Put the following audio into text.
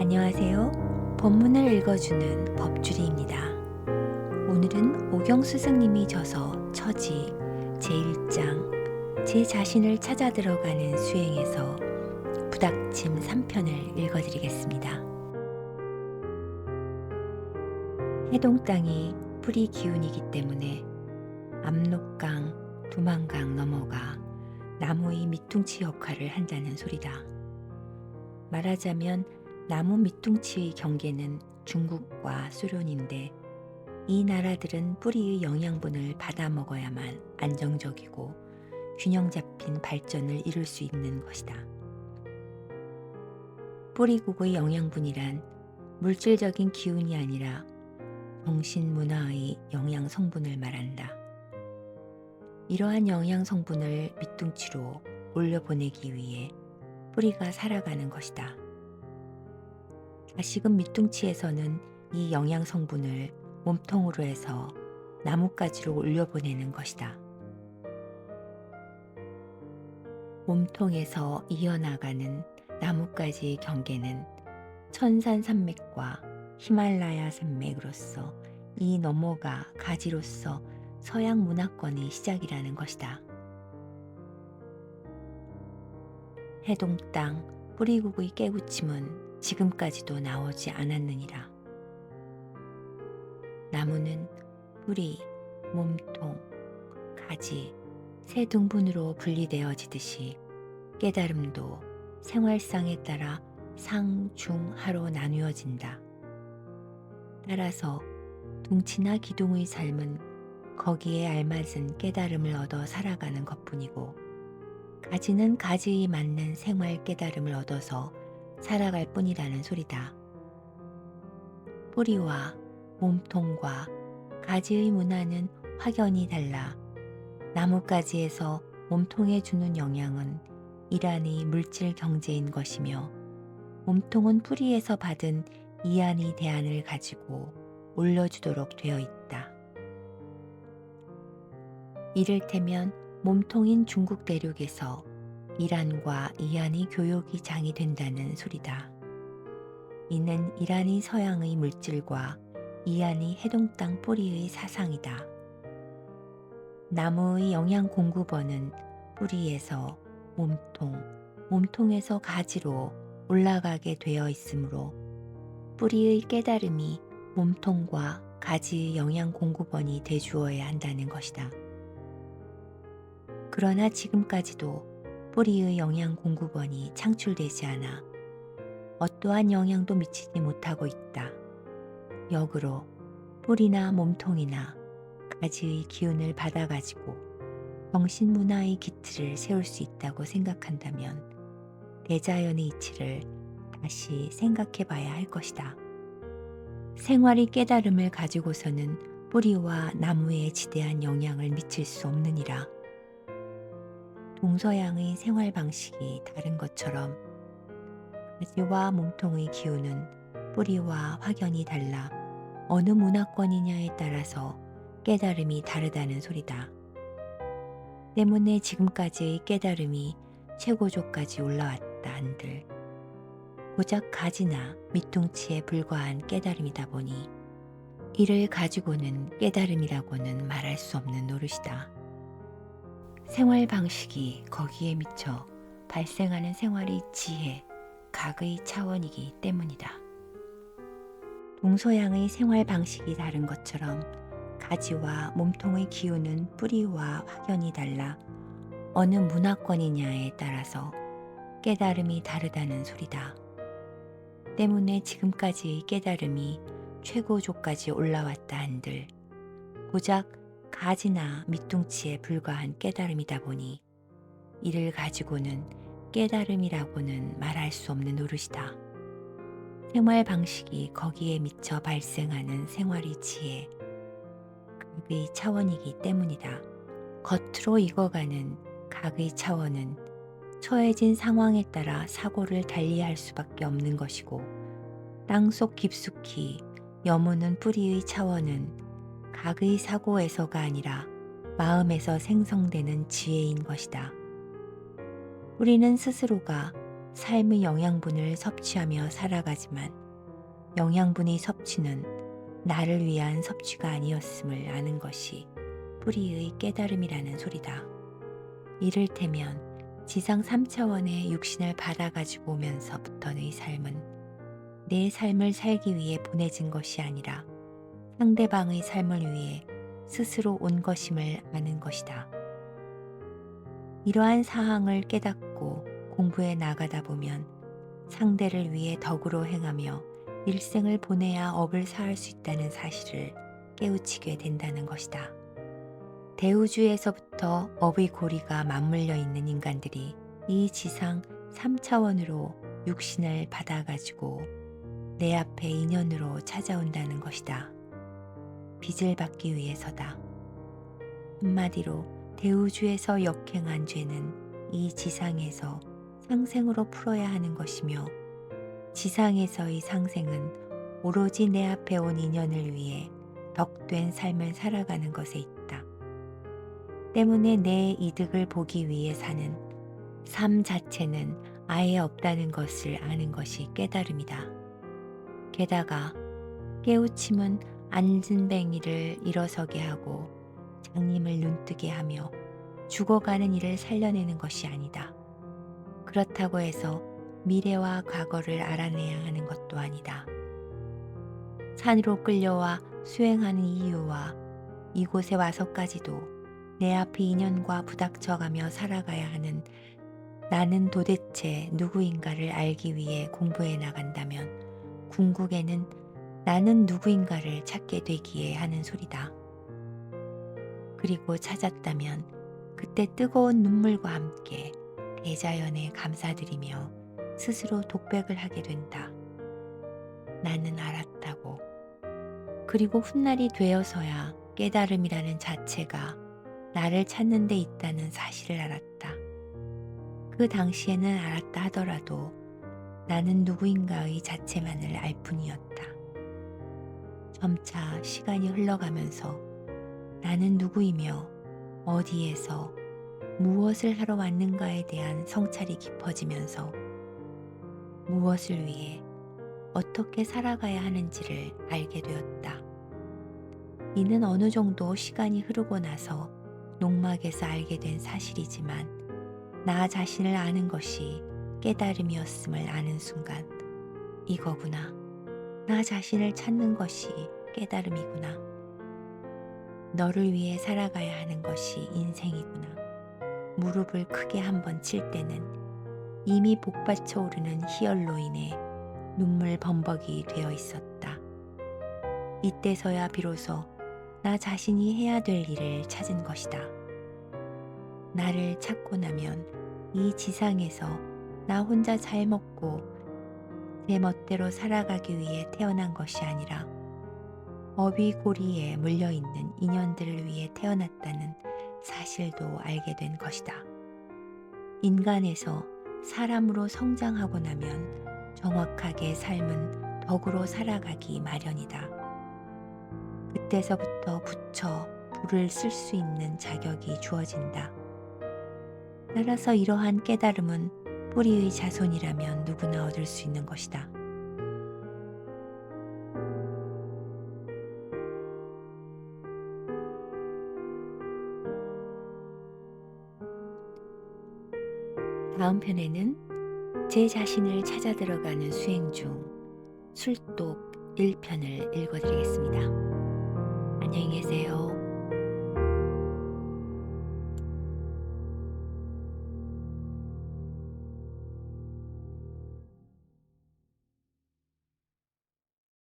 안녕하세요. 본문을 읽어주는 법주리입니다. 오늘은 오경 스승님이 저서 처지 제1장 제 자신을 찾아 들어가는 수행에서 부닥침 3편을 읽어드리겠습니다. 해동 땅이 뿌리 기운이기 때문에 압록강, 두만강 넘어가 나무의 밑둥치 역할을 한다는 소리다. 말하자면 나무 밑둥치의 경계는 중국과 소련인데 이 나라들은 뿌리의 영양분을 받아 먹어야만 안정적이고 균형 잡힌 발전을 이룰 수 있는 것이다. 뿌리국의 영양분이란 물질적인 기운이 아니라 정신 문화의 영양 성분을 말한다. 이러한 영양 성분을 밑둥치로 올려보내기 위해 뿌리가 살아가는 것이다. 다시금 밑둥치에서는 이 영양 성분을 몸통으로 해서 나뭇가지로 올려보내는 것이다. 몸통에서 이어나가는 나뭇가지의 경계는 천산산맥과 히말라야 산맥으로서 이 넘어가 가지로서 서양 문화권의 시작이라는 것이다. 해동 땅 뿌리국의 깨우침은 지금까지도 나오지 않았느니라. 나무는 뿌리, 몸통, 가지, 세 등분으로 분리되어지듯이 깨달음도 생활상에 따라 상, 중, 하로 나누어진다. 따라서 둥치나 기둥의 삶은 거기에 알맞은 깨달음을 얻어 살아가는 것뿐이고 가지는 가지에 맞는 생활 깨달음을 얻어서 살아갈 뿐이라는 소리다. 뿌리와 몸통과 가지의 문화는 확연히 달라 나뭇가지에서 몸통에 주는 영양은 이란의 물질 경제인 것이며 몸통은 뿌리에서 받은 이안의 대안을 가지고 올려주도록 되어 있다. 이를테면 몸통인 중국 대륙에서 이란과 이안의 교역이 장이 된다는 소리다. 이는 이란이 서양의 물질과 이안이 해동 땅 뿌리의 사상이다. 나무의 영양 공급원은 뿌리에서 몸통, 몸통에서 가지로 올라가게 되어 있으므로 뿌리의 깨달음이 몸통과 가지의 영양 공급원이 되주어야 한다는 것이다. 그러나 지금까지도 뿌리의 영양 공급원이 창출되지 않아 어떠한 영향도 미치지 못하고 있다. 역으로 뿌리나 몸통이나 가지의 기운을 받아가지고 정신문화의 기틀을 세울 수 있다고 생각한다면 대자연의 이치를 다시 생각해 봐야 할 것이다. 생활의 깨달음을 가지고서는 뿌리와 나무에 지대한 영향을 미칠 수 없느니라. 동서양의 생활 방식이 다른 것처럼 가지와 몸통의 기운은 뿌리와 확연히 달라 어느 문화권이냐에 따라서 깨달음이 다르다는 소리다. 때문에 지금까지의 깨달음이 최고조까지 올라왔다 한들 고작 가지나 밑둥치에 불과한 깨달음이다 보니 이를 가지고는 깨달음이라고는 말할 수 없는 노릇이다. 생활 방식이 거기에 미쳐 발생하는 생활의 지혜, 각의 차원이기 때문이다. 동서양의 생활 방식이 다른 것처럼 가지와 몸통의 기운은 뿌리와 확연히 달라 어느 문화권이냐에 따라서 깨달음이 다르다는 소리다. 때문에 지금까지의 깨달음이 최고조까지 올라왔다 한들 고작 가지나 밑둥치에 불과한 깨달음이다 보니 이를 가지고는 깨달음이라고는 말할 수 없는 노릇이다. 생활 방식이 거기에 미쳐 발생하는 생활의 지혜, 각의 차원이기 때문이다. 겉으로 익어가는 각의 차원은 처해진 상황에 따라 사고를 달리할 수밖에 없는 것이고 땅속 깊숙이 여무는 뿌리의 차원은 각의 사고에서가 아니라 마음에서 생성되는 지혜인 것이다. 뿌리는 스스로가 삶의 영양분을 섭취하며 살아가지만 영양분의 섭취는 나를 위한 섭취가 아니었음을 아는 것이 뿌리의 깨달음이라는 소리다. 이를테면 지상 3차원의 육신을 받아 가지고 오면서부터의 삶은 내 삶을 살기 위해 보내진 것이 아니라 상대방의 삶을 위해 스스로 온 것임을 아는 것이다. 이러한 사항을 깨닫고 공부해 나가다 보면 상대를 위해 덕으로 행하며 일생을 보내야 업을 사할 수 있다는 사실을 깨우치게 된다는 것이다. 대우주에서부터 업의 고리가 맞물려 있는 인간들이 이 지상 3차원으로 육신을 받아가지고 내 앞에 인연으로 찾아온다는 것이다. 빚을 받기 위해서다. 한마디로 대우주에서 역행한 죄는 이 지상에서 상생으로 풀어야 하는 것이며 지상에서의 상생은 오로지 내 앞에 온 인연을 위해 덕된 삶을 살아가는 것에 있다. 때문에 내 이득을 보기 위해 사는 삶 자체는 아예 없다는 것을 아는 것이 깨달음이다. 게다가 깨우침은 앉은뱅이를 일어서게 하고 장님을 눈뜨게 하며 죽어가는 이를 살려내는 것이 아니다. 그렇다고 해서 미래와 과거를 알아내야 하는 것도 아니다. 산으로 끌려와 수행하는 이유와 이곳에 와서까지도 내 앞의 인연과 부닥쳐가며 살아가야 하는 나는 도대체 누구인가를 알기 위해 공부해 나간다면 궁극에는 나는 누구인가를 찾게 되기에 하는 소리다. 그리고 찾았다면 그때 뜨거운 눈물과 함께 대자연에 감사드리며 스스로 독백을 하게 된다. 나는 알았다고. 그리고 훗날이 되어서야 깨달음이라는 자체가 나를 찾는 데 있다는 사실을 알았다. 그 당시에는 알았다 하더라도 나는 누구인가의 자체만을 알 뿐이었다. 점차 시간이 흘러가면서 나는 누구이며 어디에서 무엇을 하러 왔는가에 대한 성찰이 깊어지면서 무엇을 위해 어떻게 살아가야 하는지를 알게 되었다. 이는 어느 정도 시간이 흐르고 나서 농막에서 알게 된 사실이지만 나 자신을 아는 것이 깨달음이었음을 아는 순간 이거구나. 나 자신을 찾는 것이 깨달음이구나. 너를 위해 살아가야 하는 것이 인생이구나. 무릎을 크게 한번 칠 때는 이미 복받쳐 오르는 희열로 인해 눈물 범벅이 되어 있었다. 이때서야 비로소 나 자신이 해야 될 일을 찾은 것이다. 나를 찾고 나면 이 지상에서 나 혼자 잘 먹고 내 멋대로 살아가기 위해 태어난 것이 아니라 업이 고리에 물려있는 인연들을 위해 태어났다는 사실도 알게 된 것이다. 인간에서 사람으로 성장하고 나면 정확하게 삶은 덕으로 살아가기 마련이다. 그때서부터 부처, 불을 쓸 수 있는 자격이 주어진다. 따라서 이러한 깨달음은 뿌리의 자손이라면 누구나 얻을 수 있는 것이다. 다음 편에는 제 자신을 찾아 들어가는 수행 중 술독 1편을 읽어드리겠습니다. 안녕히 계세요.